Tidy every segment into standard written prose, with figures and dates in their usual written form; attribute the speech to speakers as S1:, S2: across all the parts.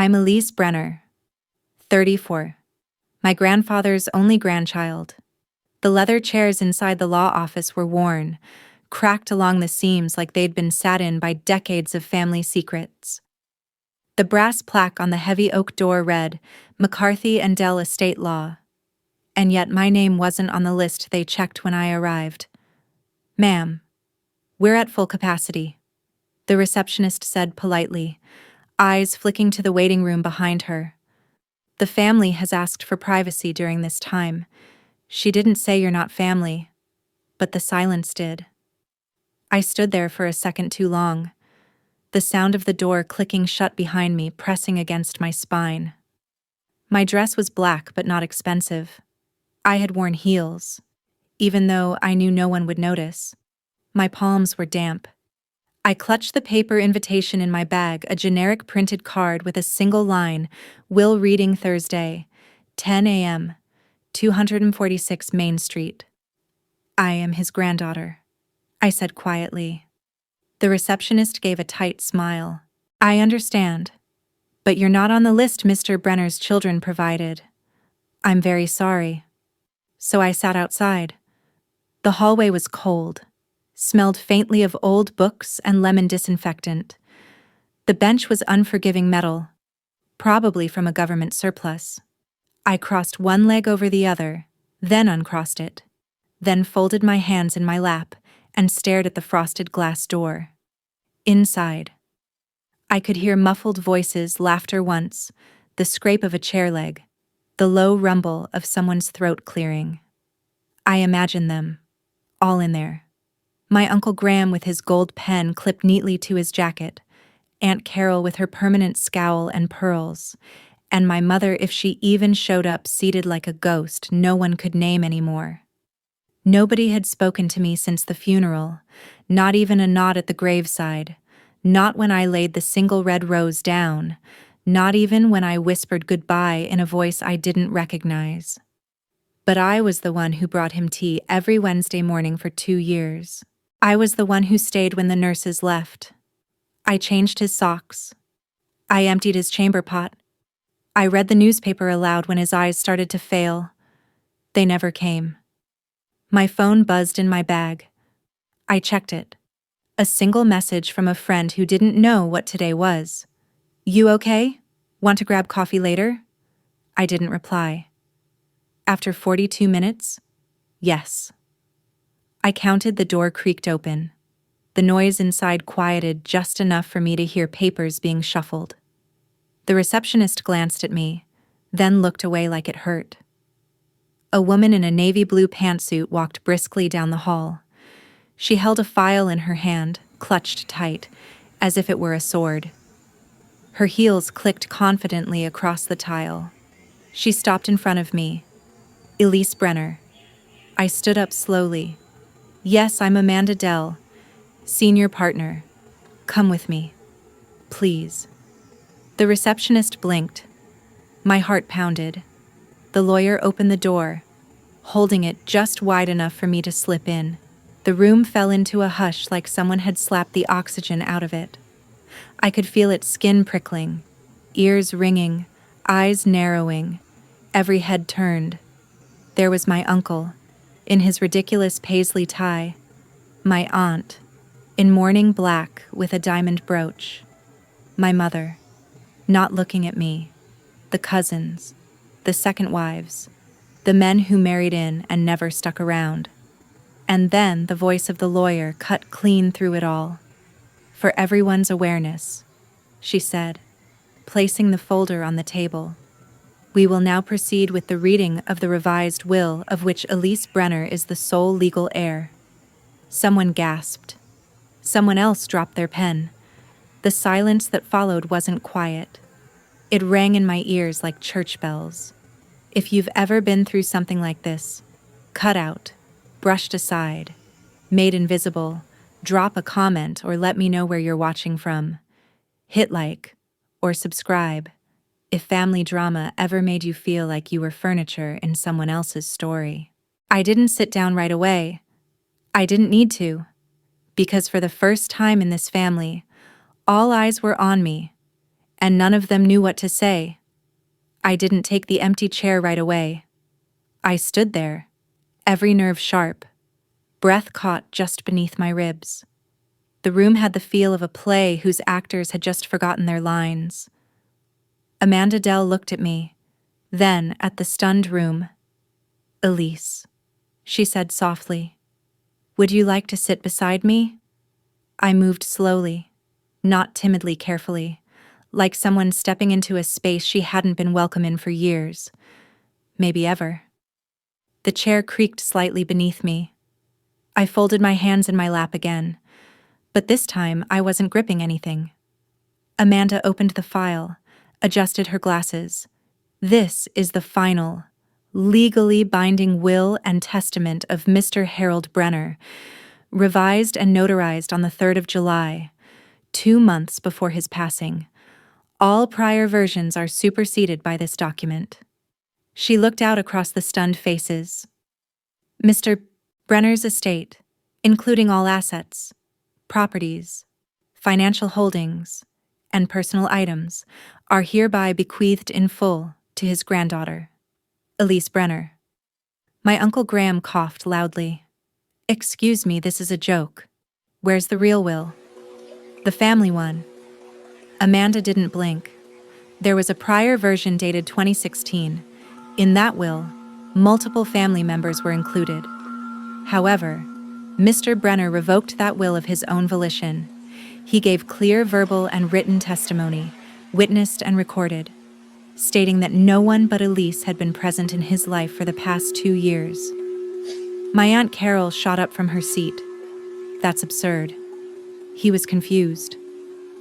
S1: I'm Elise Brenner, 34. My grandfather's only grandchild. The leather chairs inside the law office were worn, cracked along the seams like they'd been sat in by decades of family secrets. The brass plaque on the heavy oak door read, McCarthy and Dell Estate Law. And yet my name wasn't on the list they checked when I arrived. Ma'am, we're at full capacity, the receptionist said politely, eyes flicking to the waiting room behind her. The family has asked for privacy during this time. She didn't say you're not family, but the silence did. I stood there for a second too long, the sound of the door clicking shut behind me pressing against my spine. My dress was black but not expensive. I had worn heels, even though I knew no one would notice. My palms were damp. I clutched the paper invitation in my bag, a generic printed card with a single line, Will reading Thursday, 10 a.m., 246 Main Street. I am his granddaughter, I said quietly. The receptionist gave a tight smile. I understand, but you're not on the list Mr. Brenner's children provided. I'm very sorry. So I sat outside. The hallway was cold, smelled faintly of old books and lemon disinfectant. The bench was unforgiving metal, probably from a government surplus. I crossed one leg over the other, then uncrossed it, then folded my hands in my lap and stared at the frosted glass door. Inside, I could hear muffled voices, laughter once, the scrape of a chair leg, the low rumble of someone's throat clearing. I imagined them, all in there. My Uncle Graham with his gold pen clipped neatly to his jacket, Aunt Carol with her permanent scowl and pearls, and my mother, if she even showed up, seated like a ghost no one could name anymore. Nobody had spoken to me since the funeral, not even a nod at the graveside, not when I laid the single red rose down, not even when I whispered goodbye in a voice I didn't recognize. But I was the one who brought him tea every Wednesday morning for 2 years. I was the one who stayed when the nurses left. I changed his socks. I emptied his chamber pot. I read the newspaper aloud when his eyes started to fail. They never came. My phone buzzed in my bag. I checked it. A single message from a friend who didn't know what today was. You okay? Want to grab coffee later? I didn't reply. After 42 minutes, yes. I counted. The door creaked open. The noise inside quieted just enough for me to hear papers being shuffled. The receptionist glanced at me, then looked away like it hurt. A woman in a navy blue pantsuit walked briskly down the hall. She held a file in her hand, clutched tight, as if it were a sword. Her heels clicked confidently across the tile. She stopped in front of me. Elise Brenner. I stood up slowly. Yes, I'm Amanda Dell, senior partner. Come with me, please. The receptionist blinked. My heart pounded. The lawyer opened the door, holding it just wide enough for me to slip in. The room fell into a hush like someone had slapped the oxygen out of it. I could feel its skin prickling, ears ringing, eyes narrowing, every head turned. There was my uncle, in his ridiculous paisley tie, my aunt, in mourning black with a diamond brooch, my mother, not looking at me, the cousins, the second wives, the men who married in and never stuck around. And then the voice of the lawyer cut clean through it all. For everyone's awareness, she said, placing the folder on the table. We will now proceed with the reading of the revised will of which Elise Brenner is the sole legal heir. Someone gasped. Someone else dropped their pen. The silence that followed wasn't quiet. It rang in my ears like church bells. If you've ever been through something like this, cut out, brushed aside, made invisible, drop a comment or let me know where you're watching from. Hit like or subscribe if family drama ever made you feel like you were furniture in someone else's story. I didn't sit down right away. I didn't need to, because for the first time in this family, all eyes were on me, and none of them knew what to say. I didn't take the empty chair right away. I stood there, every nerve sharp, breath caught just beneath my ribs. The room had the feel of a play whose actors had just forgotten their lines. Amanda Dell looked at me, then at the stunned room. "Elise," she said softly, "would you like to sit beside me?" I moved slowly, not timidly, carefully, like someone stepping into a space she hadn't been welcome in for years, maybe ever. The chair creaked slightly beneath me. I folded my hands in my lap again, but this time I wasn't gripping anything. Amanda opened the file, adjusted her glasses. "This is the final, legally binding will and testament of Mr. Harold Brenner, revised and notarized on the 3rd of July, 2 months before his passing. All prior versions are superseded by this document." She looked out across the stunned faces. "Mr. Brenner's estate, including all assets, properties, financial holdings, and personal items, are hereby bequeathed in full to his granddaughter, Elise Brenner." My Uncle Graham coughed loudly. "Excuse me, this is a joke. Where's the real will? The family one?" Amanda didn't blink. There was a prior version dated 2016. In that will, multiple family members were included. However, Mr. Brenner revoked that will of his own volition. He gave clear verbal and written testimony, witnessed and recorded, stating that no one but Elise had been present in his life for the past 2 years. My Aunt Carol shot up from her seat. "That's absurd." He was confused.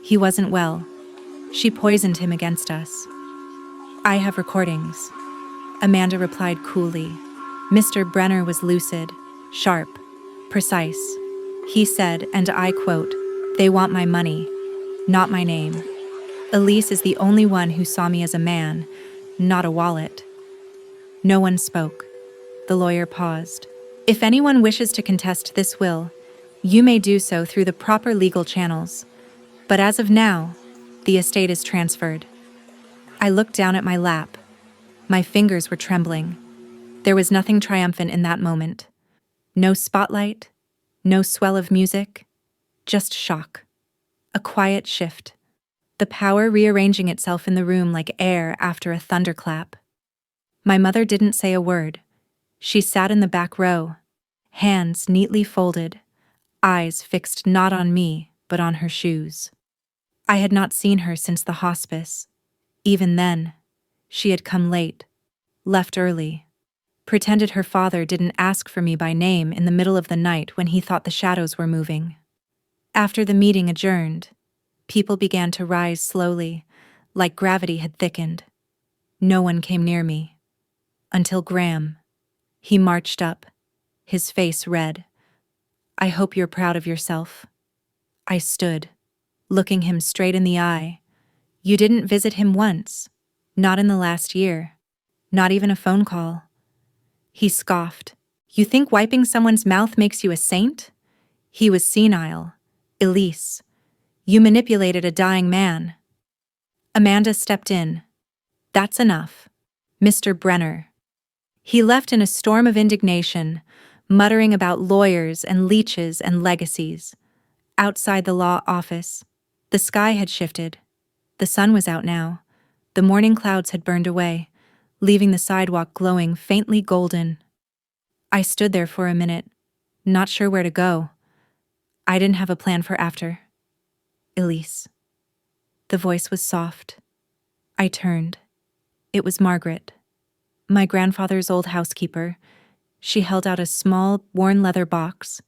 S1: He wasn't well. She poisoned him against us. "I have recordings," Amanda replied coolly. Mr. Brenner was lucid, sharp, precise. He said, and I quote, "They want my money, not my name. Elise is the only one who saw me as a man, not a wallet." No one spoke. The lawyer paused. "If anyone wishes to contest this will, you may do so through the proper legal channels. But as of now, the estate is transferred." I looked down at my lap. My fingers were trembling. There was nothing triumphant in that moment. No spotlight, no swell of music, just shock. A quiet shift. The power rearranging itself in the room like air after a thunderclap. My mother didn't say a word. She sat in the back row, hands neatly folded, eyes fixed not on me, but on her shoes. I had not seen her since the hospice. Even then, she had come late, left early, pretended her father didn't ask for me by name in the middle of the night when he thought the shadows were moving. After the meeting adjourned, people began to rise slowly, like gravity had thickened. No one came near me. Until Graham. He marched up, his face red. "I hope you're proud of yourself." I stood, looking him straight in the eye. "You didn't visit him once, not in the last year, not even a phone call." He scoffed. "You think wiping someone's mouth makes you a saint?" He was senile. "Elise, you manipulated a dying man." Amanda stepped in. "That's enough. Mr. Brenner." He left in a storm of indignation, muttering about lawyers and leeches and legacies. Outside the law office, the sky had shifted. The sun was out now. The morning clouds had burned away, leaving the sidewalk glowing faintly golden. I stood there for a minute, not sure where to go. I didn't have a plan for after. "Elise." The voice was soft. I turned. It was Margaret, my grandfather's old housekeeper. She held out a small, worn leather box.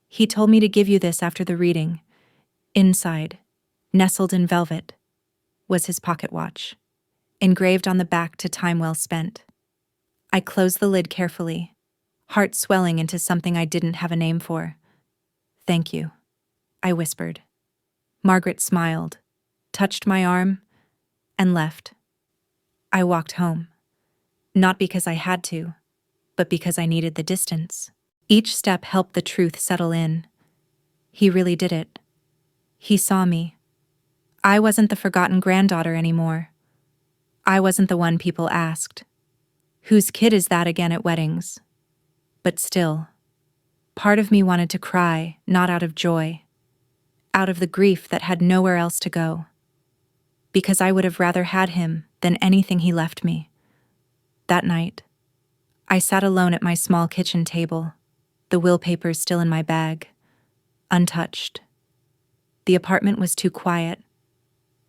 S1: "He told me to give you this after the reading." Inside, nestled in velvet, was his pocket watch, engraved on the back to "Time well spent." I closed the lid carefully, heart swelling into something I didn't have a name for. "Thank you," I whispered. Margaret smiled, touched my arm, and left. I walked home. Not because I had to, but because I needed the distance. Each step helped the truth settle in. He really did it. He saw me. I wasn't the forgotten granddaughter anymore. I wasn't the one people asked, "Whose kid is that again at weddings?" But still, part of me wanted to cry, not out of joy, out of the grief that had nowhere else to go. Because I would have rather had him than anything he left me. That night, I sat alone at my small kitchen table, the will papers still in my bag, untouched. The apartment was too quiet.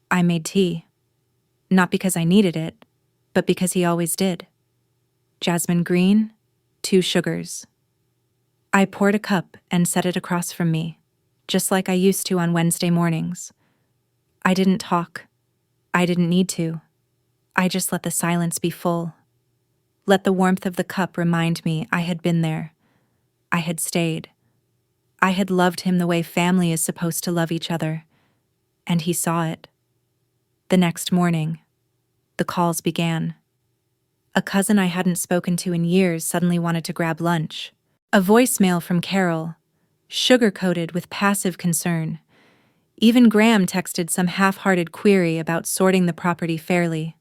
S1: I made tea, not because I needed it, but because he always did. Jasmine green, 2 sugars. I poured a cup and set it across from me, just like I used to on Wednesday mornings. I didn't talk. I didn't need to. I just let the silence be full. Let the warmth of the cup remind me I had been there. I had stayed. I had loved him the way family is supposed to love each other. And he saw it. The next morning, the calls began. A cousin I hadn't spoken to in years suddenly wanted to grab lunch. A voicemail from Carol, sugar-coated with passive concern. Even Graham texted some half-hearted query about sorting the property fairly.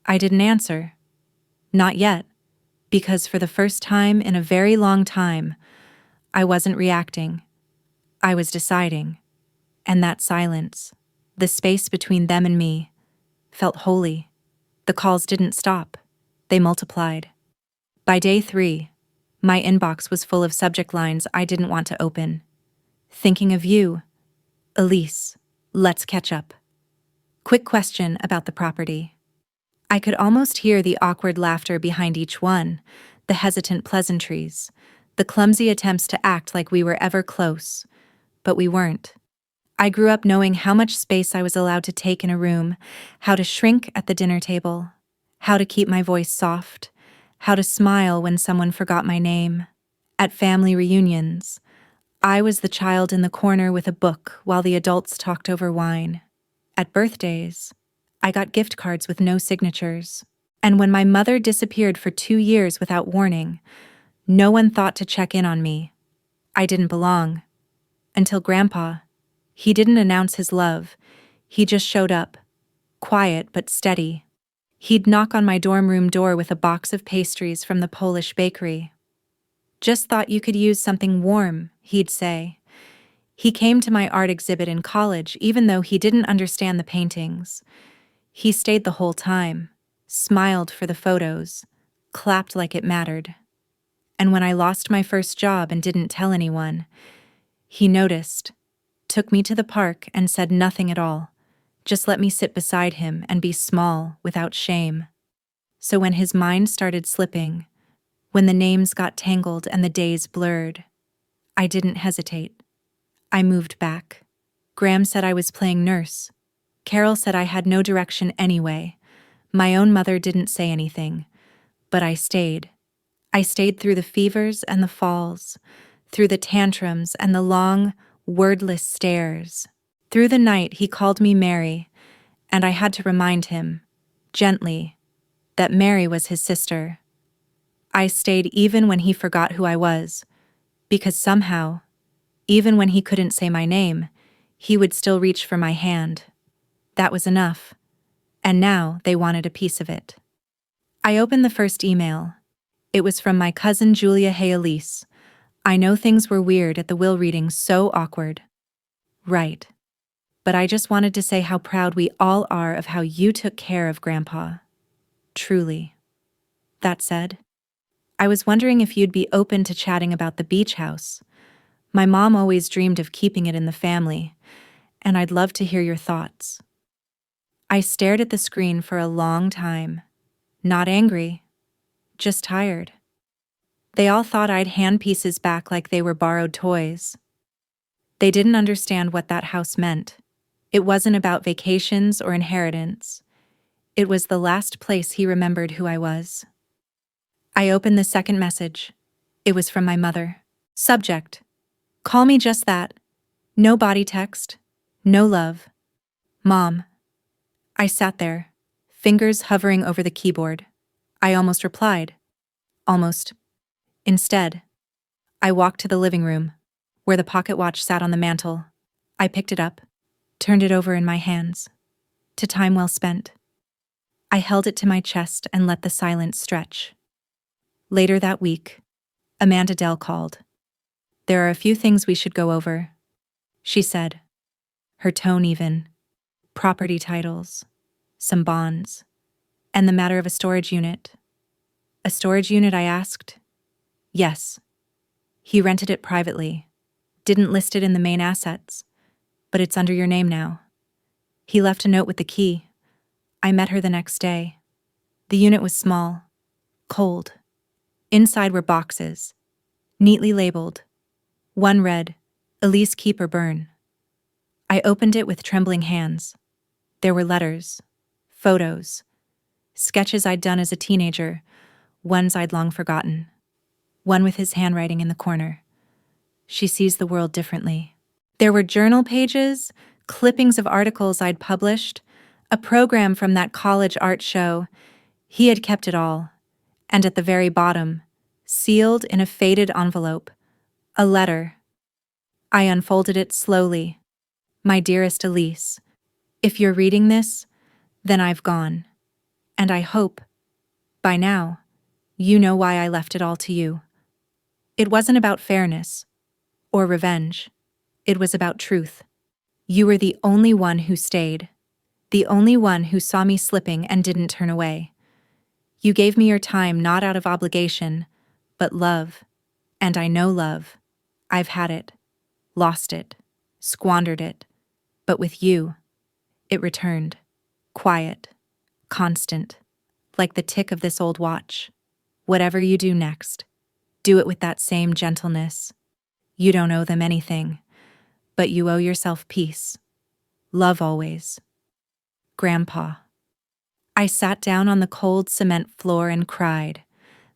S1: I didn't answer. Not yet, because for the first time in a very long time, I wasn't reacting. I was deciding. And that silence, the space between them and me, felt holy. The calls didn't stop. They multiplied. By day 3, my inbox was full of subject lines I didn't want to open. Thinking of you. Elise, let's catch up. Quick question about the property. I could almost hear the awkward laughter behind each one, the hesitant pleasantries, the clumsy attempts to act like we were ever close. But we weren't. I grew up knowing how much space I was allowed to take in a room, how to shrink at the dinner table, how to keep my voice soft, how to smile when someone forgot my name. At family reunions, I was the child in the corner with a book while the adults talked over wine. At birthdays, I got gift cards with no signatures. And when my mother disappeared for 2 years without warning, no one thought to check in on me. I didn't belong. Until Grandpa. He didn't announce his love. He just showed up. Quiet but steady. He'd knock on my dorm room door with a box of pastries from the Polish bakery. "Just thought you could use something warm," he'd say. He came to my art exhibit in college even though he didn't understand the paintings. He stayed the whole time, smiled for the photos, clapped like it mattered. And when I lost my first job and didn't tell anyone, he noticed, took me to the park and said nothing at all. Just let me sit beside him and be small without shame. So when his mind started slipping, when the names got tangled and the days blurred, I didn't hesitate. I moved back. Graham said I was playing nurse. Carol said I had no direction anyway. My own mother didn't say anything, but I stayed. I stayed through the fevers and the falls, through the tantrums and the long, wordless stares. Through the night he called me Mary, and I had to remind him, gently, that Mary was his sister. I stayed even when he forgot who I was, because somehow, even when he couldn't say my name, he would still reach for my hand. That was enough, and now they wanted a piece of it. I opened the first email. It was from my cousin Julia. "Hey Elise, I know things were weird at the will reading, so awkward." Right. But I just wanted to say how proud we all are of how you took care of Grandpa. Truly. That said, I was wondering if you'd be open to chatting about the beach house. My mom always dreamed of keeping it in the family, and I'd love to hear your thoughts. I stared at the screen for a long time. Not angry, just tired. They all thought I'd hand pieces back like they were borrowed toys. They didn't understand what that house meant. It wasn't about vacations or inheritance. It was the last place he remembered who I was. I opened the second message. It was from my mother. Subject: call me just that. No body text. No love. Mom. I sat there, fingers hovering over the keyboard. I almost replied. Almost. Instead, I walked to the living room, where the pocket watch sat on the mantel. I picked it up. turned it over in my hands. To time well spent. I held it to my chest and let the silence stretch. Later that week, Amanda Dell called. "There are a few things we should go over," she said, her tone even. Property titles, some bonds, and the matter of a storage unit. "A storage unit?" I asked. "Yes. He rented it privately. Didn't list it in the main assets, but it's under your name now. He left a note with the key. I met her the next day. The unit was small, cold. Inside were boxes, neatly labeled. One read, "Elise, keep or burn." I opened it with trembling hands. There were letters, photos, sketches I'd done as a teenager, ones I'd long forgotten. One with his handwriting in the corner. "She sees the world differently." There were journal pages, clippings of articles I'd published, a program from that college art show. He had kept it all. And at the very bottom, sealed in a faded envelope, a letter. I unfolded it slowly. "My dearest Elise, if you're reading this, then I've gone. And I hope, by now, you know why I left it all to you. It wasn't about fairness or revenge. It was about truth. You were the only one who stayed, the only one who saw me slipping and didn't turn away. You gave me your time not out of obligation, but love. And I know love. I've had it, lost it, squandered it. But with you, it returned. Quiet, constant, like the tick of this old watch. Whatever you do next, do it with that same gentleness. You don't owe them anything, but you owe yourself peace. Love always. Grandpa." I sat down on the cold cement floor and cried,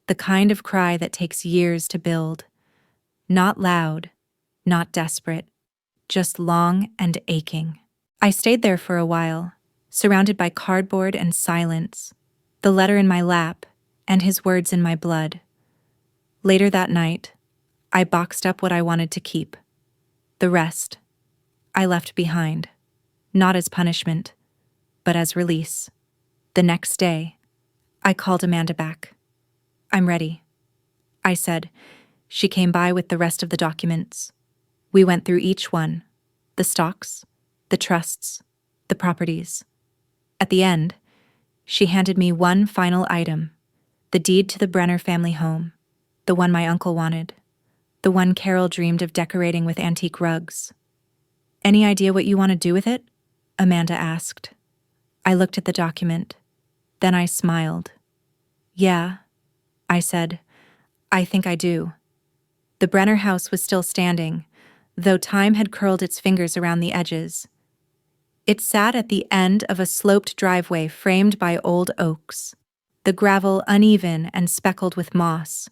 S1: the kind of cry that takes years to build. Not loud, not desperate, just long and aching. I stayed there for a while, surrounded by cardboard and silence, the letter in my lap and his words in my blood. Later that night, I boxed up what I wanted to keep. The rest, I left behind, not as punishment, but as release. The next day, I called Amanda back. "I'm ready," I said. She came by with the rest of the documents. We went through each one, the stocks, the trusts, the properties. At the end, she handed me one final item, the deed to the Brenner family home, the one my uncle wanted, the one Carol dreamed of decorating with antique rugs. "Any idea what you want to do with it?" Amanda asked. I looked at the document. Then I smiled. "Yeah," I said. "I think I do." The Brenner house was still standing, though time had curled its fingers around the edges. It sat at the end of a sloped driveway framed by old oaks, the gravel uneven and speckled with moss.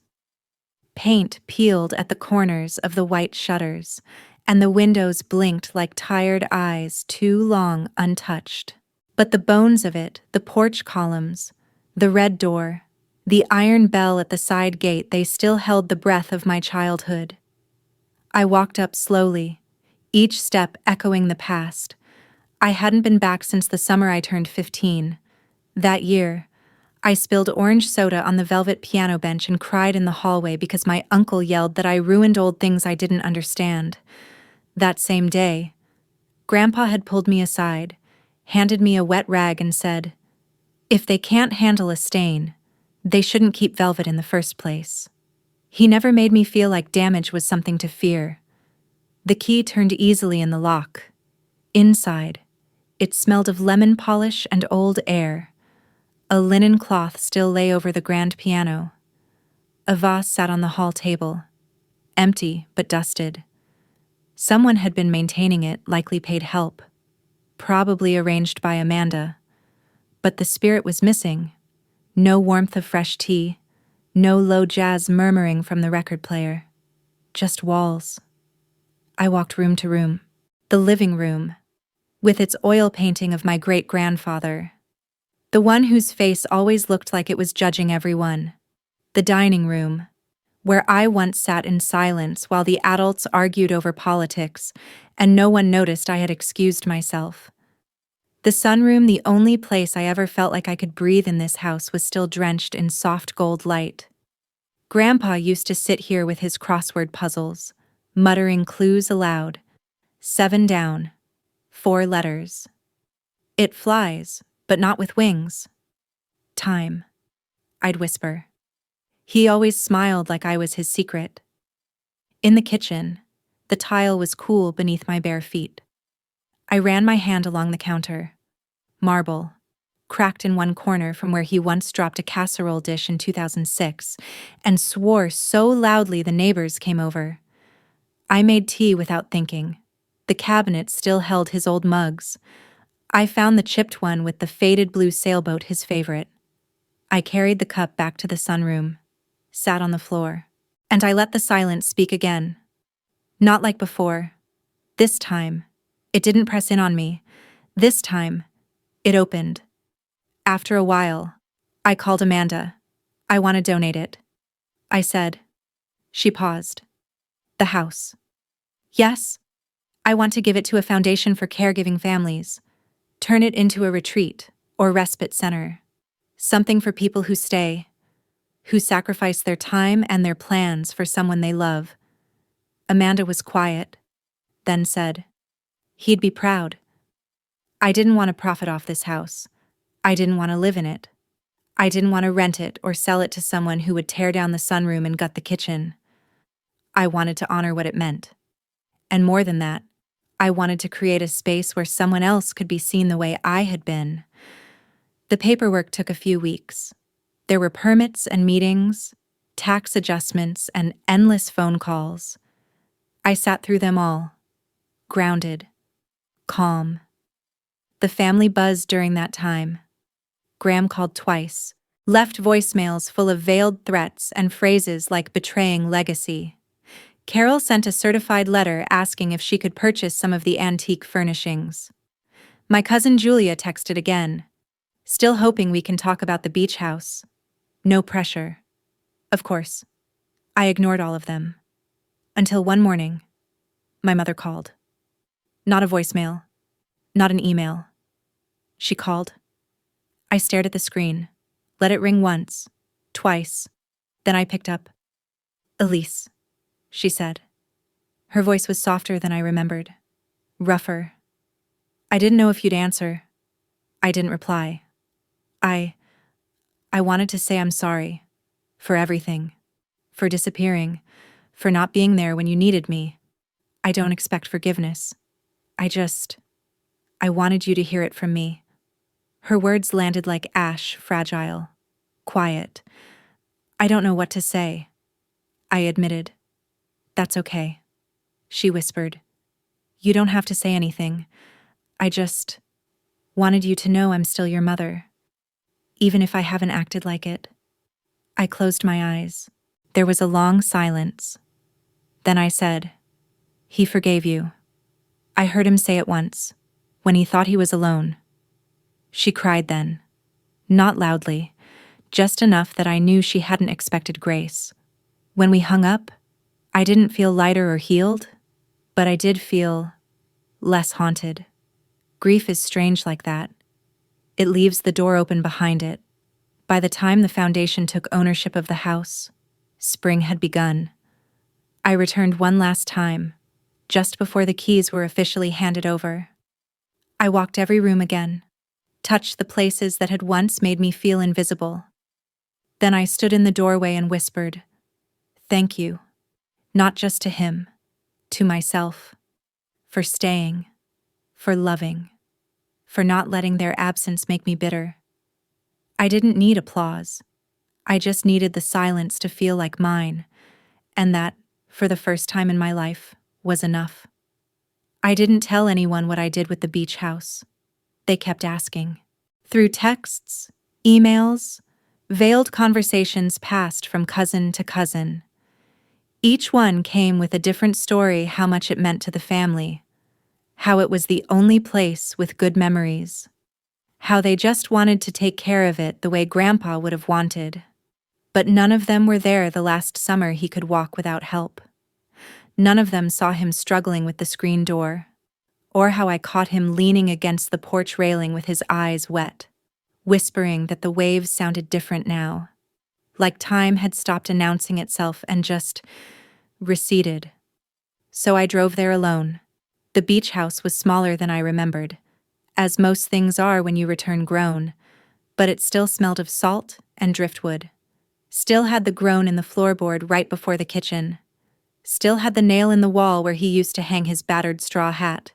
S1: Paint peeled at the corners of the white shutters, and the windows blinked like tired eyes too long untouched. But the bones of it, the porch columns, the red door, the iron bell at the side gate, they still held the breath of my childhood. I walked up slowly, each step echoing the past. I hadn't been back since the summer I turned 15. That year, I spilled orange soda on the velvet piano bench and cried in the hallway because my uncle yelled that I ruined old things I didn't understand. That same day, Grandpa had pulled me aside, handed me a wet rag and said, "If they can't handle a stain, they shouldn't keep velvet in the first place." He never made me feel like damage was something to fear. The key turned easily in the lock. Inside, it smelled of lemon polish and old air. A linen cloth still lay over the grand piano. A vase sat on the hall table, empty but dusted. Someone had been maintaining it, likely paid help. Probably arranged by Amanda. But the spirit was missing. No warmth of fresh tea, no low jazz murmuring from the record player. Just walls. I walked room to room. The living room, with its oil painting of my great-grandfather. The one whose face always looked like it was judging everyone. The dining room, where I once sat in silence while the adults argued over politics, and no one noticed I had excused myself. The sunroom, the only place I ever felt like I could breathe in this house, was still drenched in soft gold light. Grandpa used to sit here with his crossword puzzles, muttering clues aloud. 7 down, 4 letters. It flies, but not with wings. Time, I'd whisper. He always smiled like I was his secret. In the kitchen, the tile was cool beneath my bare feet. I ran my hand along the counter. Marble, cracked in one corner from where he once dropped a casserole dish in 2006, and swore so loudly the neighbors came over. I made tea without thinking. The cabinet still held his old mugs. I found the chipped one with the faded blue sailboat, his favorite. I carried the cup back to the sunroom, sat on the floor, and I let the silence speak again. Not like before. This time, it didn't press in on me. This time, it opened. After a while, I called Amanda. I want to donate it, I said. She paused. The house. Yes, I want to give it to a foundation for caregiving families. Turn it into a retreat or respite center. Something for people who stay, who sacrifice their time and their plans for someone they love. Amanda was quiet, then said, he'd be proud. I didn't want to profit off this house. I didn't want to live in it. I didn't want to rent it or sell it to someone who would tear down the sunroom and gut the kitchen. I wanted to honor what it meant. And more than that, I wanted to create a space where someone else could be seen the way I had been. The paperwork took a few weeks. There were permits and meetings, tax adjustments, and endless phone calls. I sat through them all, grounded, calm. The family buzzed during that time. Graham called twice, left voicemails full of veiled threats and phrases like betraying legacy. Carol sent a certified letter asking if she could purchase some of the antique furnishings. My cousin Julia texted again, still hoping we can talk about the beach house. No pressure. Of course, I ignored all of them. Until one morning, my mother called. Not a voicemail, not an email. She called. I stared at the screen, let it ring once, twice. Then I picked up. Elise, she said. Her voice was softer than I remembered, rougher. I didn't know if you'd answer. I didn't reply. I wanted to say I'm sorry. For everything. For disappearing. For not being there when you needed me. I don't expect forgiveness. I wanted you to hear it from me. Her words landed like ash, fragile, quiet. I don't know what to say, I admitted. That's okay, she whispered. You don't have to say anything. I just wanted you to know I'm still your mother, even if I haven't acted like it. I closed my eyes. There was a long silence. Then I said, he forgave you. I heard him say it once, when he thought he was alone. She cried then, not loudly, just enough that I knew she hadn't expected grace. When we hung up, I didn't feel lighter or healed, but I did feel less haunted. Grief is strange like that. It leaves the door open behind it. By the time the foundation took ownership of the house, spring had begun. I returned one last time, just before the keys were officially handed over. I walked every room again, touched the places that had once made me feel invisible. Then I stood in the doorway and whispered, thank you, not just to him, to myself, for staying, for loving, for not letting their absence make me bitter. I didn't need applause. I just needed the silence to feel like mine, and that, for the first time in my life, was enough. I didn't tell anyone what I did with the beach house. They kept asking. Through texts, emails, veiled conversations passed from cousin to cousin. Each one came with a different story how much it meant to the family, how it was the only place with good memories, how they just wanted to take care of it the way Grandpa would have wanted. But none of them were there the last summer he could walk without help. None of them saw him struggling with the screen door, or how I caught him leaning against the porch railing with his eyes wet, whispering that the waves sounded different now, like time had stopped announcing itself and just receded. So I drove there alone. The beach house was smaller than I remembered, as most things are when you return grown, but it still smelled of salt and driftwood. Still had the groan in the floorboard right before the kitchen. Still had the nail in the wall where he used to hang his battered straw hat.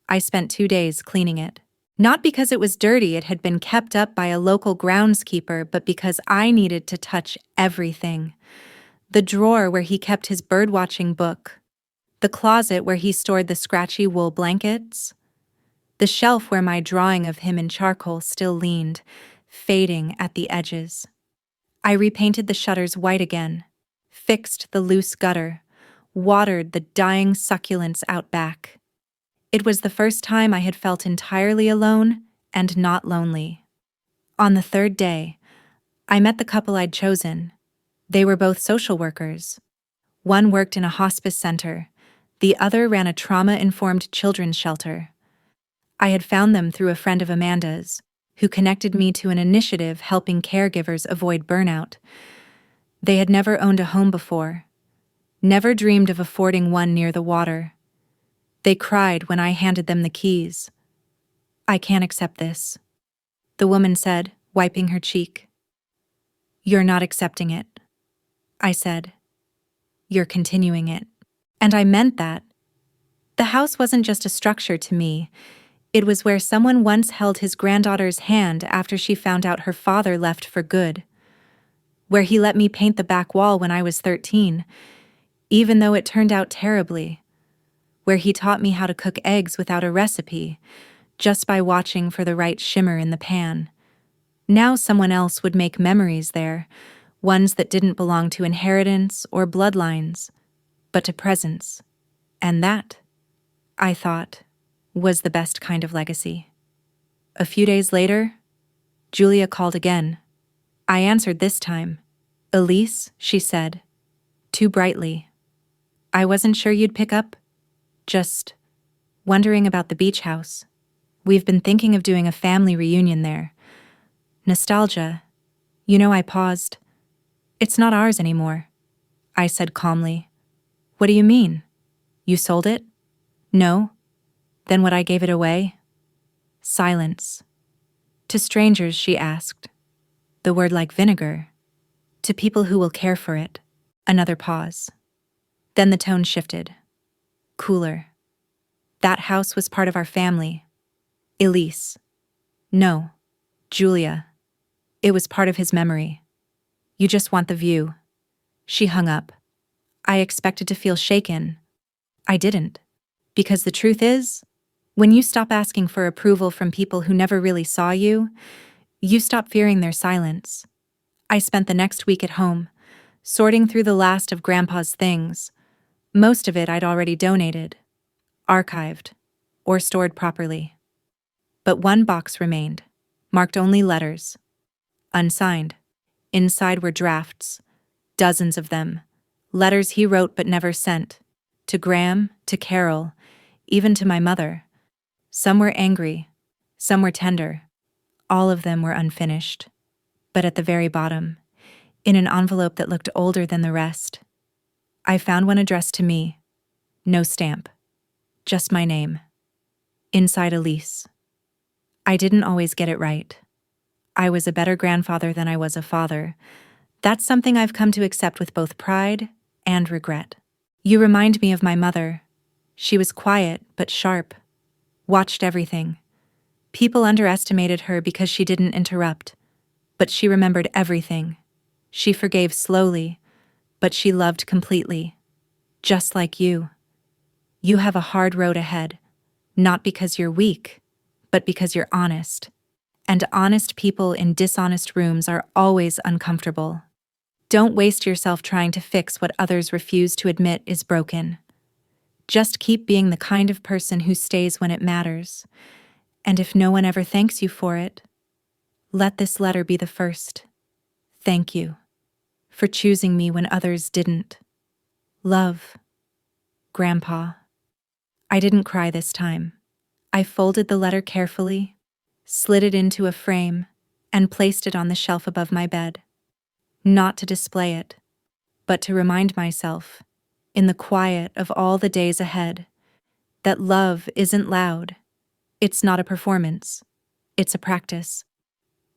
S1: I spent 2 days cleaning it. Not because it was dirty, it had been kept up by a local groundskeeper, but because I needed to touch everything. The drawer where he kept his birdwatching book. The closet where he stored the scratchy wool blankets. The shelf where my drawing of him in charcoal still leaned, fading at the edges. I repainted the shutters white again, fixed the loose gutter, watered the dying succulents out back. It was the first time I had felt entirely alone and not lonely. On the 3rd day, I met the couple I'd chosen. They were both social workers. One worked in a hospice center, the other ran a trauma-informed children's shelter. I had found them through a friend of Amanda's, who connected me to an initiative helping caregivers avoid burnout. They had never owned a home before, never dreamed of affording one near the water. They cried when I handed them the keys. "I can't accept this," the woman said, wiping her cheek. "You're not accepting it," I said. "You're continuing it." And I meant that. The house wasn't just a structure to me. It was where someone once held his granddaughter's hand after she found out her father left for good. Where he let me paint the back wall when I was 13, even though it turned out terribly. Where he taught me how to cook eggs without a recipe, just by watching for the right shimmer in the pan. Now someone else would make memories there, ones that didn't belong to inheritance or bloodlines, but to presence. And that, I thought, was the best kind of legacy. A few days later, Julia called again. I answered this time. "Elise," she said, too brightly. "I wasn't sure you'd pick up. Just wondering about the beach house. We've been thinking of doing a family reunion there. Nostalgia." I paused. "It's not ours anymore," I said calmly. "What do you mean? You sold it?" "No." "Then what I gave it away?" Silence. "To strangers," she asked. "The word like vinegar." "To people who will care for it." Another pause. Then the tone shifted. Cooler. "That house was part of our family." Elise. "No. Julia. It was part of his memory. You just want the view." She hung up. I expected to feel shaken. I didn't. Because the truth is, when you stop asking for approval from people who never really saw you, you stop fearing their silence. I spent the next week at home, sorting through the last of Grandpa's things. Most of it I'd already donated, archived, or stored properly. But one box remained, marked only letters, unsigned. Inside were drafts, dozens of them, letters he wrote but never sent, to Graham, to Carol, even to my mother. Some were angry, some were tender. All of them were unfinished. But at the very bottom, in an envelope that looked older than the rest, I found one addressed to me. No stamp. Just my name. Inside Elise. I didn't always get it right. I was a better grandfather than I was a father. That's something I've come to accept with both pride and regret. You remind me of my mother. She was quiet but sharp. Watched everything. People underestimated her because she didn't interrupt. But she remembered everything. She forgave slowly, but she loved completely. Just like you. You have a hard road ahead, not because you're weak, but because you're honest. And honest people in dishonest rooms are always uncomfortable. Don't waste yourself trying to fix what others refuse to admit is broken. Just keep being the kind of person who stays when it matters. And if no one ever thanks you for it, let this letter be the first. Thank you. for choosing me when others didn't. Love, Grandpa. I didn't cry this time. I folded the letter carefully, slid it into a frame, and placed it on the shelf above my bed. Not to display it, but to remind myself, in the quiet of all the days ahead, that love isn't loud. It's not a performance. It's a practice.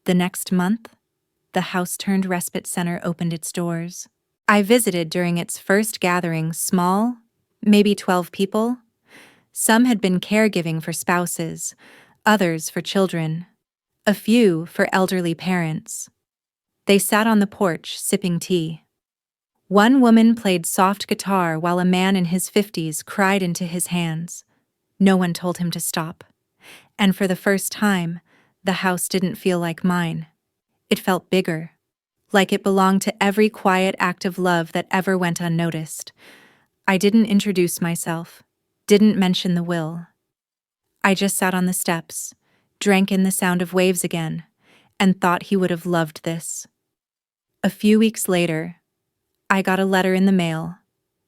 S1: The next month, the house-turned respite center opened its doors. I visited during its first gathering, small, maybe 12 people. Some had been caregiving for spouses, others for children, a few for elderly parents. They sat on the porch, sipping tea. One woman played soft guitar while a man in his 50s cried into his hands. No one told him to stop. And for the first time, the house didn't feel like mine. It felt bigger, like it belonged to every quiet act of love that ever went unnoticed. I didn't introduce myself, didn't mention the will. I just sat on the steps, drank in the sound of waves again, and thought he would have loved this. A few weeks later, I got a letter in the mail,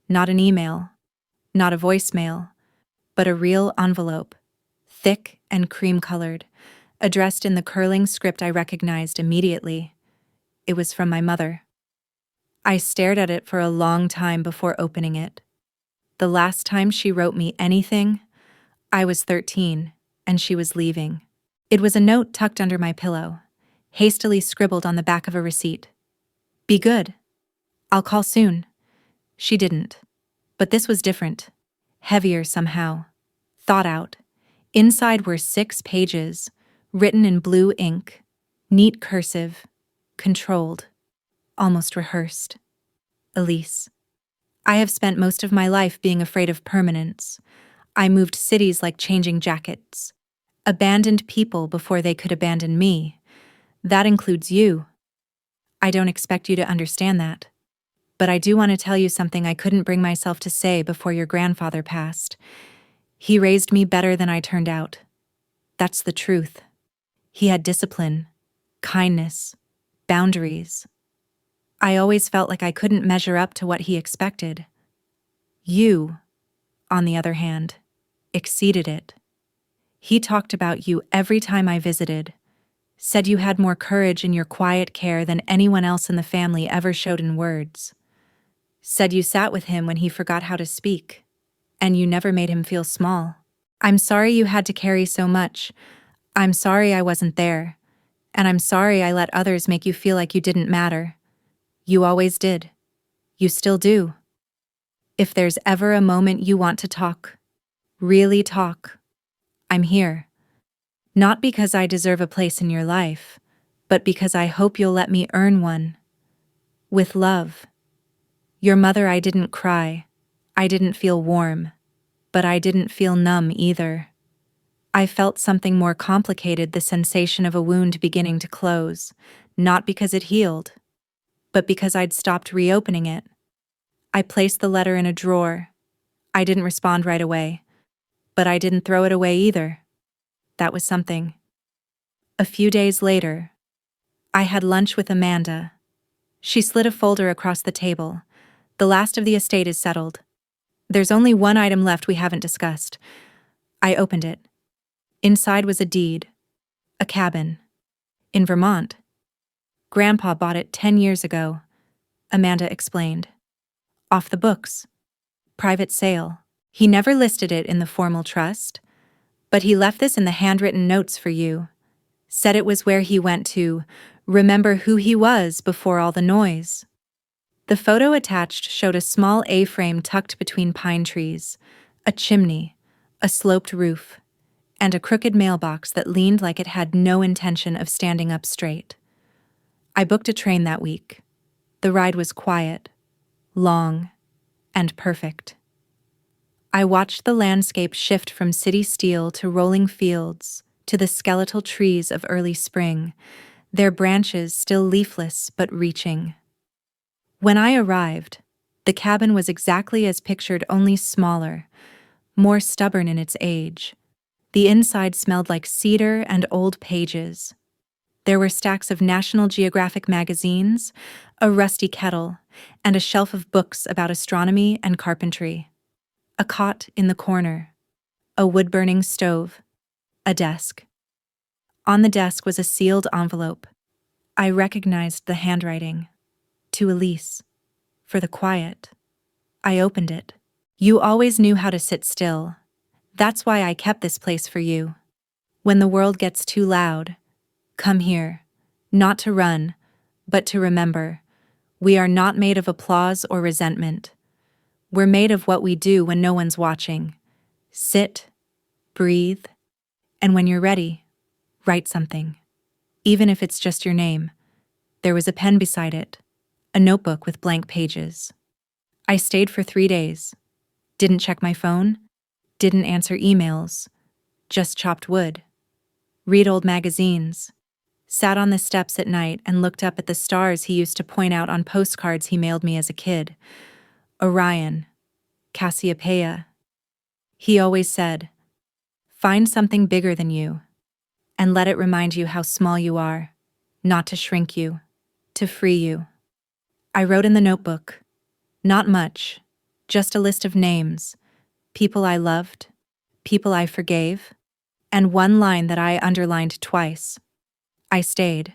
S1: not an email, not a voicemail, but a real envelope, thick and cream-colored, addressed in the curling script I recognized immediately. It was from my mother. I stared at it for a long time before opening it. The last time she wrote me anything, I was 13, and she was leaving. It was a note tucked under my pillow, hastily scribbled on the back of a receipt. Be good. I'll call soon. She didn't. But this was different. Heavier somehow. Thought out. Inside were 6 pages, written in blue ink, neat cursive, controlled, almost rehearsed. Elise. I have spent most of my life being afraid of permanence. I moved cities like changing jackets. Abandoned people before they could abandon me. That includes you. I don't expect you to understand that. But I do want to tell you something I couldn't bring myself to say before your grandfather passed. He raised me better than I turned out. That's the truth. He had discipline, kindness, boundaries. I always felt like I couldn't measure up to what he expected. You, on the other hand, exceeded it. He talked about you every time I visited, said you had more courage in your quiet care than anyone else in the family ever showed in words. Said you sat with him when he forgot how to speak, and you never made him feel small. I'm sorry you had to carry so much. I'm sorry I wasn't there. And I'm sorry I let others make you feel like you didn't matter. You always did. You still do. If there's ever a moment you want to talk, really talk, I'm here. Not because I deserve a place in your life, but because I hope you'll let me earn one. With love. Your mother. I didn't cry. I didn't feel warm. But I didn't feel numb either. I felt something more complicated, the sensation of a wound beginning to close, not because it healed, but because I'd stopped reopening it. I placed the letter in a drawer. I didn't respond right away, but I didn't throw it away either. That was something. A few days later, I had lunch with Amanda. She slid a folder across the table. The last of the estate is settled. There's only one item left we haven't discussed. I opened it. Inside was a deed. A cabin. In Vermont. Grandpa bought it 10 years ago, Amanda explained. Off the books. Private sale. He never listed it in the formal trust, but he left this in the handwritten notes for you. Said it was where he went to remember who he was before all the noise. The photo attached showed a small A-frame tucked between pine trees, a chimney, a sloped roof, and a crooked mailbox that leaned like it had no intention of standing up straight. I booked a train that week. The ride was quiet, long, and perfect. I watched the landscape shift from city steel to rolling fields, to the skeletal trees of early spring, their branches still leafless but reaching. When I arrived, the cabin was exactly as pictured, only smaller, more stubborn in its age. The inside smelled like cedar and old pages. There were stacks of National Geographic magazines, a rusty kettle, and a shelf of books about astronomy and carpentry. A cot in the corner, a wood-burning stove, a desk. On the desk was a sealed envelope. I recognized the handwriting. To Elise. For the quiet. I opened it. You always knew how to sit still. That's why I kept this place for you. When the world gets too loud, come here. Not to run, but to remember. We are not made of applause or resentment. We're made of what we do when no one's watching. Sit, breathe, and when you're ready, write something. Even if it's just your name. There was a pen beside it, a notebook with blank pages. I stayed for 3 days. Didn't check my phone, didn't answer emails, just chopped wood. Read old magazines. Sat on the steps at night and looked up at the stars he used to point out on postcards he mailed me as a kid. Orion, Cassiopeia. He always said, find something bigger than you, and let it remind you how small you are, not to shrink you, to free you. I wrote in the notebook, not much, just a list of names, people I loved, people I forgave, and one line that I underlined twice. I stayed.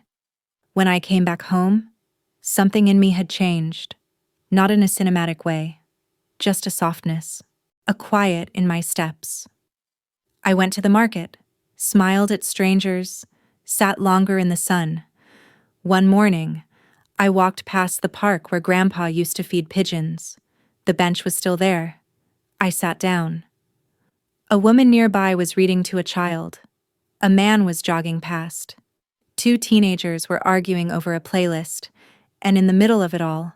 S1: When I came back home, something in me had changed, not in a cinematic way, just a softness, a quiet in my steps. I went to the market, smiled at strangers, sat longer in the sun. One morning, I walked past the park where Grandpa used to feed pigeons. The bench was still there. I sat down. A woman nearby was reading to a child. A man was jogging past. 2 teenagers were arguing over a playlist, and in the middle of it all,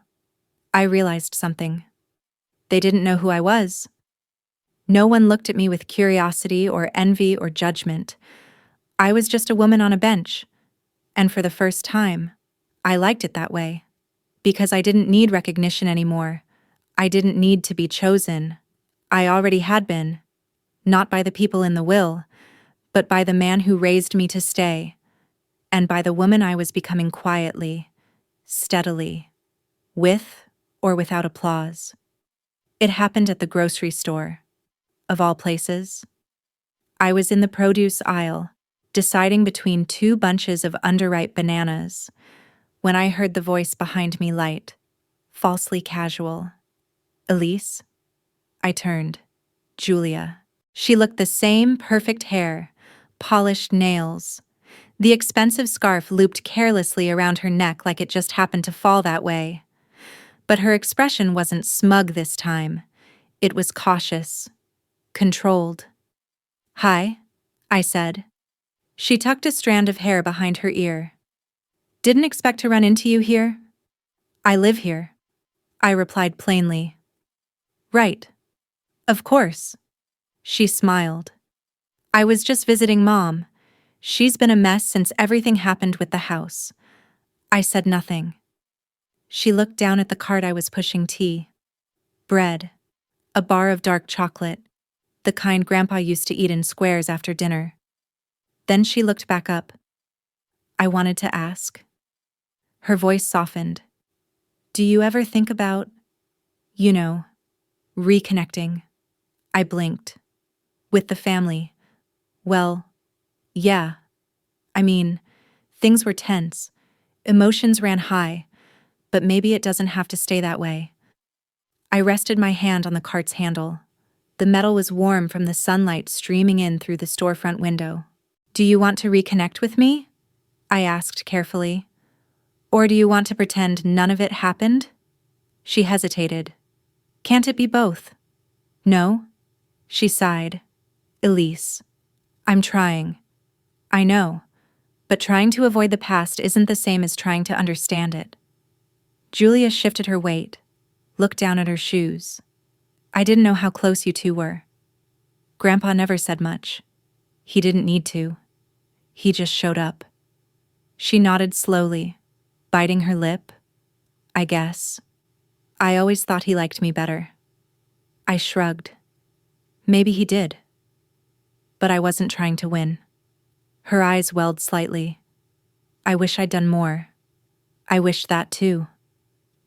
S1: I realized something. They didn't know who I was. No one looked at me with curiosity or envy or judgment. I was just a woman on a bench, and for the first time, I liked it that way, because I didn't need recognition anymore. I didn't need to be chosen. I already had been, not by the people in the will, but by the man who raised me to stay, and by the woman I was becoming quietly, steadily, with or without applause. It happened at the grocery store, of all places. I was in the produce aisle, deciding between 2 bunches of underripe bananas, when I heard the voice behind me light, falsely casual. Elise? I turned. Julia. She looked the same, perfect hair, polished nails. The expensive scarf looped carelessly around her neck like it just happened to fall that way. But her expression wasn't smug this time. It was cautious, controlled. Hi, I said. She tucked a strand of hair behind her ear. Didn't expect to run into you here. I live here, I replied plainly. Right. Of course. She smiled. I was just visiting Mom. She's been a mess since everything happened with the house. I said nothing. She looked down at the cart I was pushing tea. Bread. A bar of dark chocolate. The kind Grandpa used to eat in squares after dinner. Then she looked back up. I wanted to ask. Her voice softened. Do you ever think about, reconnecting? I blinked. With the family. Well, yeah. I mean, things were tense. Emotions ran high, but maybe it doesn't have to stay that way. I rested my hand on the cart's handle. The metal was warm from the sunlight streaming in through the storefront window. Do you want to reconnect with me? I asked carefully. Or do you want to pretend none of it happened? She hesitated. Can't it be both? No? She sighed. Elise, I'm trying. I know, but trying to avoid the past isn't the same as trying to understand it. Julia shifted her weight, looked down at her shoes. I didn't know how close you 2 were. Grandpa never said much. He didn't need to. He just showed up. She nodded slowly, biting her lip. I guess. I always thought he liked me better. I shrugged. Maybe he did. But I wasn't trying to win. Her eyes welled slightly. I wish I'd done more. I wished that too.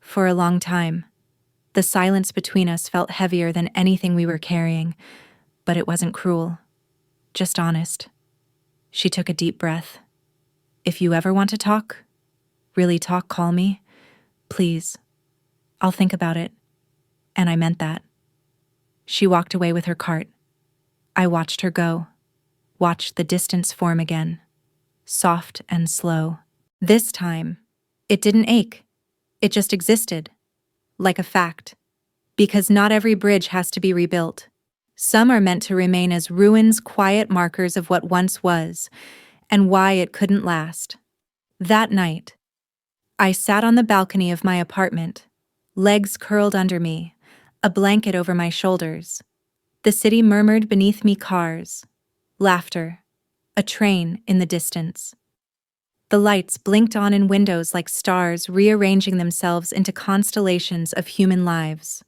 S1: For a long time, the silence between us felt heavier than anything we were carrying, but it wasn't cruel, just honest. She took a deep breath. If you ever want to talk, really talk, call me. Please. I'll think about it. And I meant that. She walked away with her cart. I watched her go, watched the distance form again, soft and slow. This time, it didn't ache. It just existed, like a fact. Because not every bridge has to be rebuilt. Some are meant to remain as ruins, quiet markers of what once was, and why it couldn't last. That night, I sat on the balcony of my apartment, legs curled under me, a blanket over my shoulders. The city murmured beneath me, cars, laughter, a train in the distance. The lights blinked on in windows like stars rearranging themselves into constellations of human lives.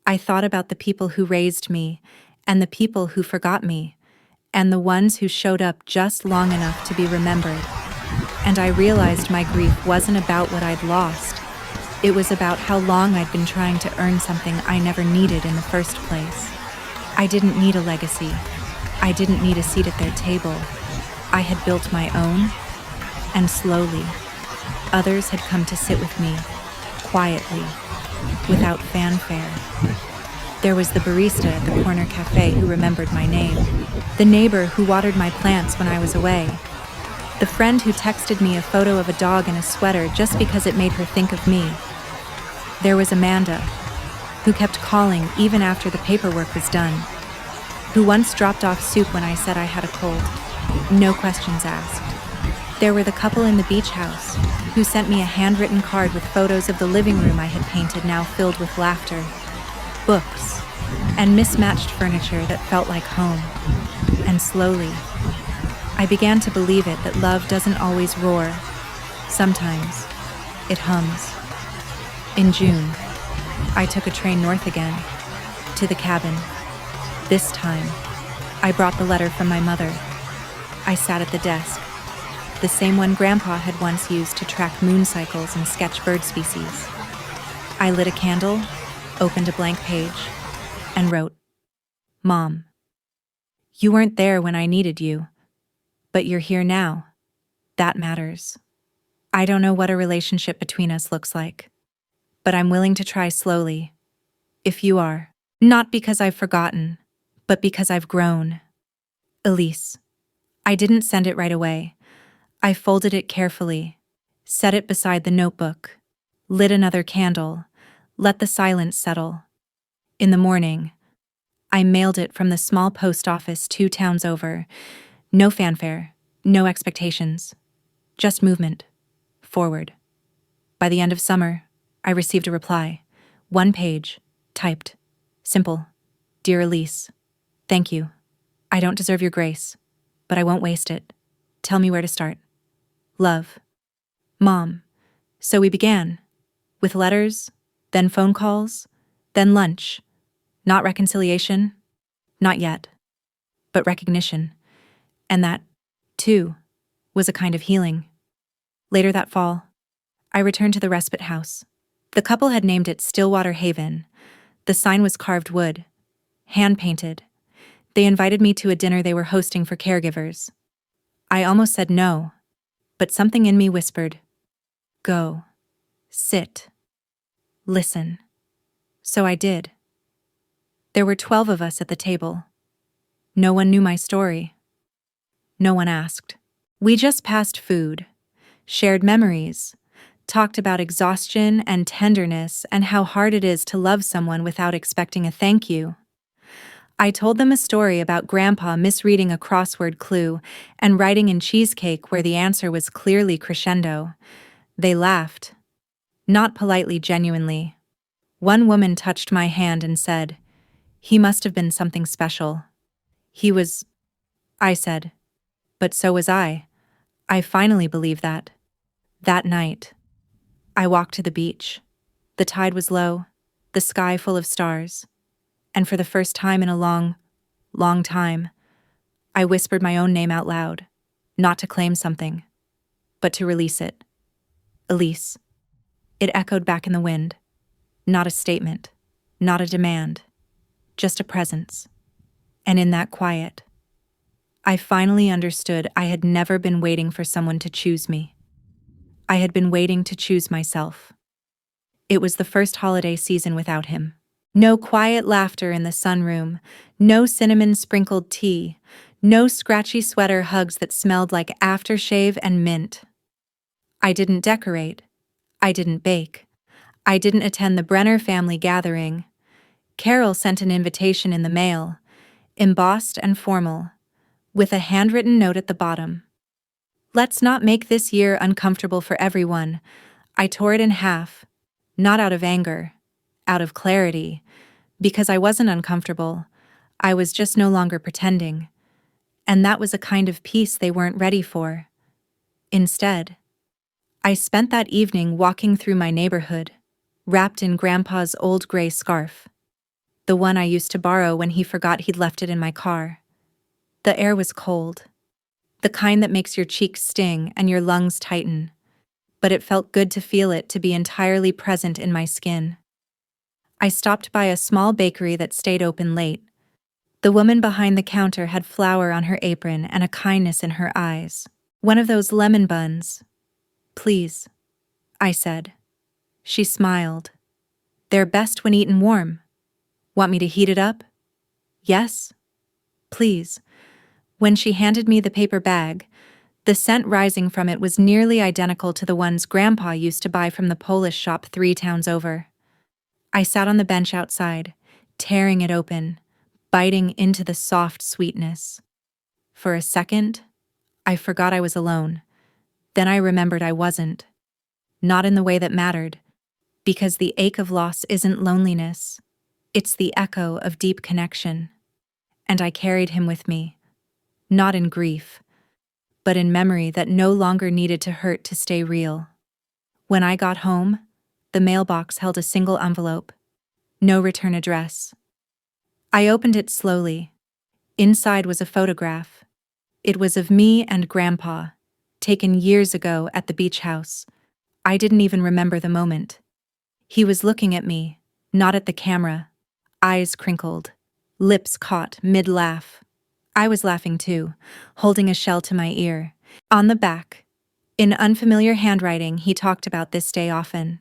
S1: I thought about the people who raised me, and the people who forgot me, and the ones who showed up just long enough to be remembered. And I realized my grief wasn't about what I'd lost. It was about how long I'd been trying to earn something I never needed in the first place. I didn't need a legacy. I didn't need a seat at their table. I had built my own, and slowly, others had come to sit with me, quietly, without fanfare. There was the barista at the corner cafe who remembered my name, the neighbor who watered my plants when I was away, the friend who texted me a photo of a dog in a sweater just because it made her think of me. There was Amanda, who kept calling even after the paperwork was done, who once dropped off soup when I said I had a cold. No questions asked. There were the couple in the beach house, who sent me a handwritten card with photos of the living room I had painted, now filled with laughter, books, and mismatched furniture that felt like home. And slowly, I began to believe it that love doesn't always roar. Sometimes, it hums. In June, I took a train north again, to the cabin. This time, I brought the letter from my mother. I sat at the desk, the same one Grandpa had once used to track moon cycles and sketch bird species. I lit a candle, opened a blank page, and wrote, "Mom, you weren't there when I needed you, but you're here now. That matters. I don't know what a relationship between us looks like, but I'm willing to try slowly, if you are. Not because I've forgotten, but because I've grown. Elise." I didn't send it right away. I folded it carefully, set it beside the notebook, lit another candle, let the silence settle. In the morning, I mailed it from the small post office 2 towns over. No fanfare, no expectations, just movement, forward. By the end of summer, I received a reply, 1 page, typed, simple, "Dear Elise, thank you. I don't deserve your grace, but I won't waste it. Tell me where to start. Love. Mom." So we began, with letters, then phone calls, then lunch. Not reconciliation, not yet, but recognition. And that, too, was a kind of healing. Later that fall, I returned to the respite house. The couple had named it Stillwater Haven. The sign was carved wood, hand-painted. They invited me to a dinner they were hosting for caregivers. I almost said no, but something in me whispered, "Go, sit, listen." So I did. There were 12 of us at the table. No one knew my story. No one asked. We just passed food, shared memories, talked about exhaustion and tenderness and how hard it is to love someone without expecting a thank you. I told them a story about Grandpa misreading a crossword clue and writing in cheesecake where the answer was clearly crescendo. They laughed. Not politely, genuinely. One woman touched my hand and said, "He must have been something special." He was, I said. But so was I. I finally believed that. That night, I walked to the beach. The tide was low, the sky full of stars. And for the first time in a long, long time, I whispered my own name out loud, not to claim something, but to release it. Elise. It echoed back in the wind. Not a statement. Not a demand. Just a presence. And in that quiet, I finally understood I had never been waiting for someone to choose me. I had been waiting to choose myself. It was the first holiday season without him. No quiet laughter in the sunroom, no cinnamon-sprinkled tea, no scratchy sweater hugs that smelled like aftershave and mint. I didn't decorate. I didn't bake. I didn't attend the Brenner family gathering. Carol sent an invitation in the mail, embossed and formal, with a handwritten note at the bottom. Let's not make this year uncomfortable for everyone. I tore it in half, not out of anger, out of clarity, because I wasn't uncomfortable. I was just no longer pretending. And that was a kind of peace they weren't ready for. Instead, I spent that evening walking through my neighborhood, wrapped in Grandpa's old gray scarf, the one I used to borrow when he forgot he'd left it in my car. The air was cold, the kind that makes your cheeks sting and your lungs tighten, but it felt good to feel it, to be entirely present in my skin. I stopped by a small bakery that stayed open late. The woman behind the counter had flour on her apron and a kindness in her eyes. One of those lemon buns. Please, I said. She smiled. They're best when eaten warm. Want me to heat it up? Yes? Please. When she handed me the paper bag, the scent rising from it was nearly identical to the ones Grandpa used to buy from the Polish shop 3 towns over. I sat on the bench outside, tearing it open, biting into the soft sweetness. For a second, I forgot I was alone. Then I remembered I wasn't. Not in the way that mattered, because the ache of loss isn't loneliness. It's the echo of deep connection. And I carried him with me, not in grief, but in memory that no longer needed to hurt to stay real. When I got home, the mailbox held a single envelope. No return address. I opened it slowly. Inside was a photograph. It was of me and Grandpa, taken years ago at the beach house. I didn't even remember the moment. He was looking at me, not at the camera. Eyes crinkled, lips caught mid-laugh. I was laughing too, holding a shell to my ear. On the back, in unfamiliar handwriting, he talked about this day often.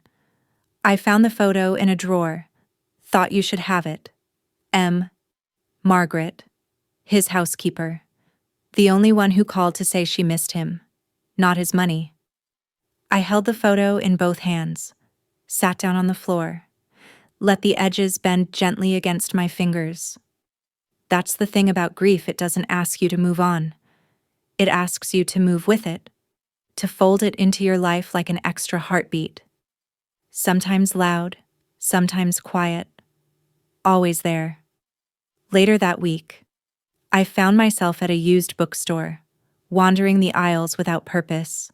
S1: I found the photo in a drawer. Thought you should have it. M. Margaret, his housekeeper. The only one who called to say she missed him, not his money. I held the photo in both hands, sat down on the floor, let the edges bend gently against my fingers. That's the thing about grief, it doesn't ask you to move on. It asks you to move with it, to fold it into your life like an extra heartbeat. Sometimes loud, sometimes quiet, always there. Later that week, I found myself at a used bookstore, wandering the aisles without purpose.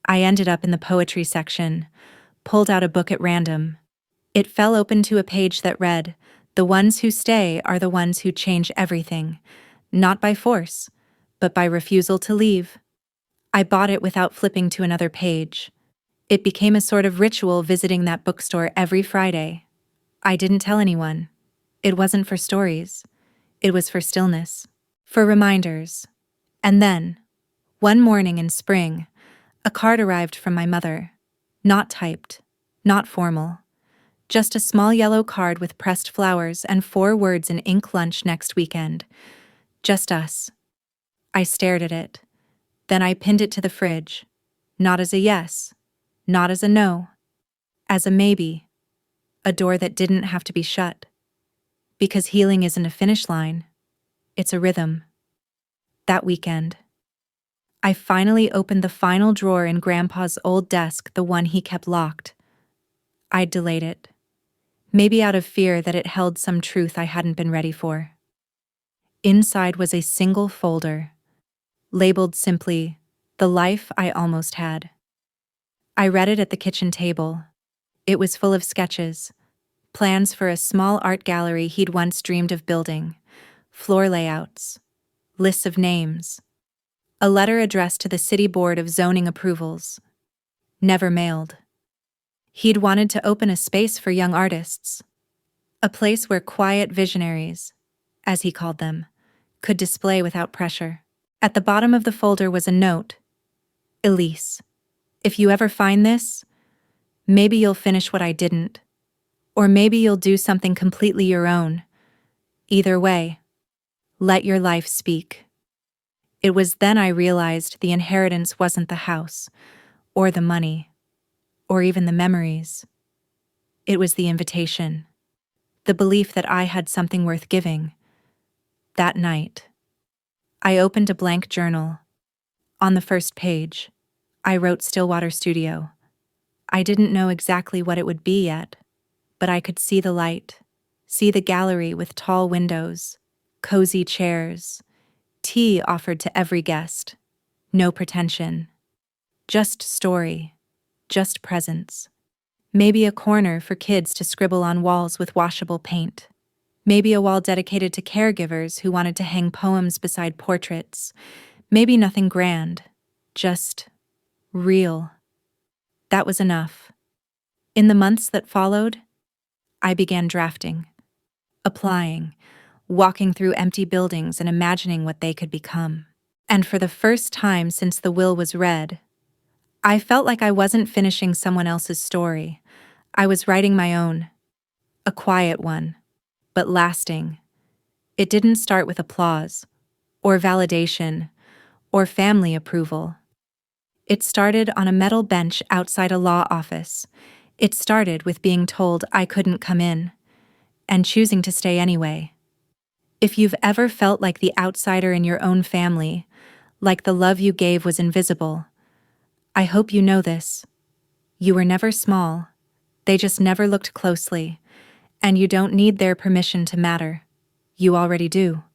S1: I ended up in the poetry section, pulled out a book at random. It fell open to a page that read, "The ones who stay are the ones who change everything, not by force, but by refusal to leave." I bought it without flipping to another page. It became a sort of ritual visiting that bookstore every Friday. I didn't tell anyone. It wasn't for stories. It was for stillness, for reminders. And then, one morning in spring, a card arrived from my mother. Not typed, not formal. Just a small yellow card with pressed flowers and 4 words in ink: lunch next weekend. Just us. I stared at it. Then I pinned it to the fridge. Not as a yes, not as a no, as a maybe. A door that didn't have to be shut. Because healing isn't a finish line. It's a rhythm. That weekend, I finally opened the final drawer in Grandpa's old desk, the one he kept locked. I'd delayed it. Maybe out of fear that it held some truth I hadn't been ready for. Inside was a single folder, labeled simply, "The Life I Almost Had." I read it at the kitchen table. It was full of sketches, plans for a small art gallery he'd once dreamed of building, floor layouts, lists of names, A letter addressed to the City Board of Zoning Approvals. Never mailed. He'd wanted to open a space for young artists. A place where quiet visionaries, as he called them, could display without pressure. At the bottom of the folder was a note. Elise, if you ever find this, maybe you'll finish what I didn't. Or maybe you'll do something completely your own. Either way, let your life speak. It was then I realized the inheritance wasn't the house, or the money, or even the memories. It was the invitation, the belief that I had something worth giving. That night, I opened a blank journal. On the first page, I wrote Stillwater Studio. I didn't know exactly what it would be yet, but I could see the light, see the gallery with tall windows, cozy chairs, tea offered to every guest. No pretension. Just story. Just presence. Maybe a corner for kids to scribble on walls with washable paint. Maybe a wall dedicated to caregivers who wanted to hang poems beside portraits. Maybe nothing grand. Just real. That was enough. In the months that followed, I began drafting, applying, walking through empty buildings and imagining what they could become. And for the first time since the will was read, I felt like I wasn't finishing someone else's story. I was writing my own. A quiet one, but lasting. It didn't start with applause, or validation, or family approval. It started on a metal bench outside a law office. It started with being told I couldn't come in, and choosing to stay anyway. If you've ever felt like the outsider in your own family, like the love you gave was invisible, I hope you know this. You were never small. They just never looked closely, and you don't need their permission to matter. You already do.